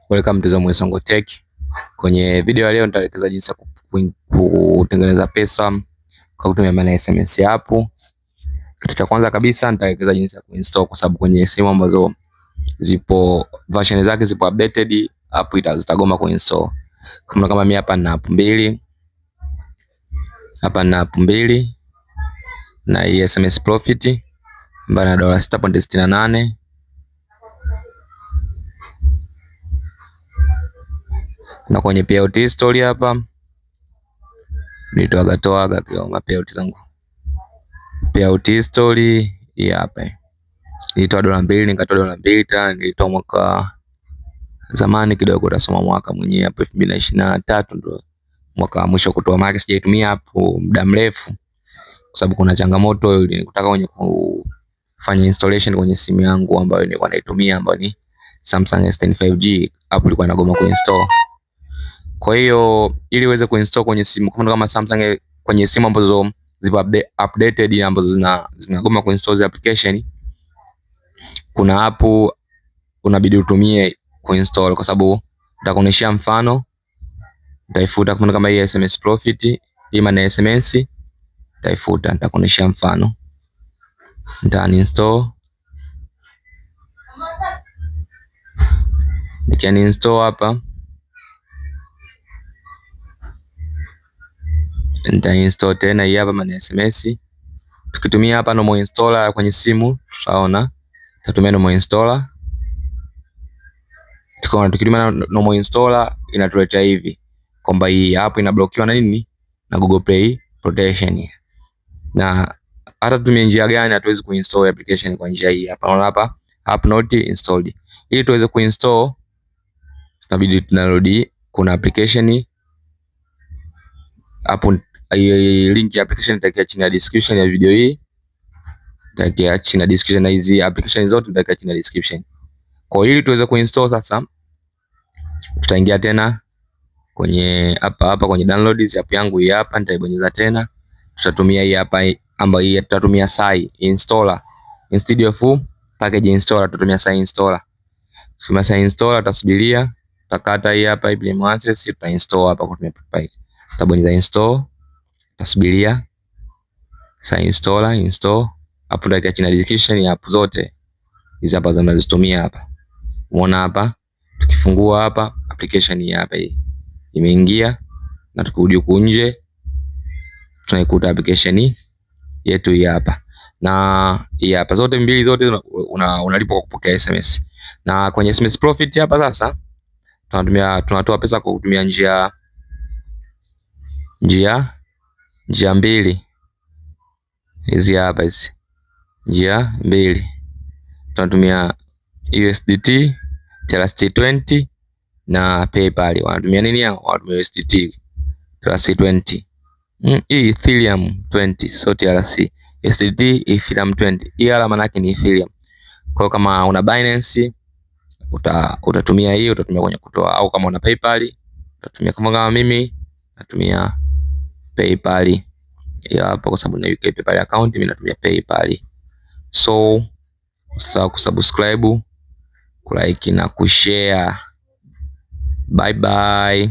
Welcome to Mwesongo Tech. Kwenye video ya leo nitaelekeza jinsi ya kutengeneza pesa kwa kutumia maana SMS hapo. Kitu cha kwanza kabisa nitaelekeza jinsi ya kuinstall, kwa sababu kwenye simu ambazo zipo version zake zipo updated, hapo zitagoma kuinstall. Kama mimi hapa na app mbili. Hapa na app mbili na hii SMS Profit ambayo na $6.68. Na kwenye payout history hapa nitoaga kwa payout zangu. Payout history hii hapa. Nilitoa $2 nikatoa $2 tena, nilitoa mwaka zamani kidogo, utasoma mwaka mwenyewe hapo 2023 ndio mwaka wa mwisho kutoa, maana sijaitumia hapo muda mrefu kwa sababu kuna changamoto ile nikutaka kwenye kufanya installation kwenye simu yangu ambayo nilikuwa naitumia ambayo ni Samsung S10 5G, hapo ilikuwa inagoma kuinstall. Kwa hiyo ili uweze kuinstall kwenye simu kama Samsung, kwenye simu ambazo zipo updated ambazo zinagoma kuinstall the application, kuna hapo unabidi utumie kuinstall, kwa sababu nitakuonyesha mfano. Nitaifuta kama hii SMS Profit, hii maana SMS nitaifuta, nitakuonyesha mfano. Nita uninstall. Nikian install hapa, nita install tena hii hapa maana SMS. Tukitumia hapa normal installer kwenye simu, tutaona tutatumia normal installer. Tukitumia normal installer inatuletea hivi kwamba hii hapo inablokiwa na nini, na Google Play Protection. Na hata tutumie njia gani hatuwezi kuinstall application kwa njia hii hapa. Unaona hapa app not installed. Ili tuweze kuinstall tunabidi tunarudi, kuna application hapo, link ya application nitakia chini ya description ya video hii. Nitakia chini ya description, na hizi application zote nitakia chini ya description. Kwa hiyo ili tuweze kuinstall sasa, tutaingia tena kwenye hapa kwenye downloads app yangu hii hapa, nitaibonyeza tena. Tutatumia hii hapa ambayo hii tutatumia Sai installer instead of package installer, tutatumia Sai installer. Kama Sai installer tutasubiria, tutakata hii hapa IBM Access, tuta install hapa kwa kutumia package. Tutabonyeza install, tutasubiria Sai installer install. Hapo ndio chini ya description ya app zote hizi hapa zinazotumia hapa. Umeona hapa, tukifungua hapa application hii hapa hii imeingia, na tukirudi huko nje tunaikuta application yetu hii hapa. Na hii hapa zote mbili zote unalipa kwa kupokea SMS. Na kwenye SMS Profit hapa sasa tunatoa pesa kwa kutumia njia mbili hizi hapa hizi. Njia mbili tunatumia USDT TRC20 na PayPal. Wanatumia nini hao? Wanatumia USDT TRC20. Hii Ethereum 20 so TRC. USDT Ethereum 20. Hii alama yake ni Ethereum. Kwa kama una Binance utatumia hii, utatumia kwenye kutoa, au kama una PayPal utatumia, kama mimi natumia PayPal. Ya hapo kwa sababu na UK PayPal account, mimi natumia PayPal. So usahau kusubscribe, kulike na kushare. Bye bye.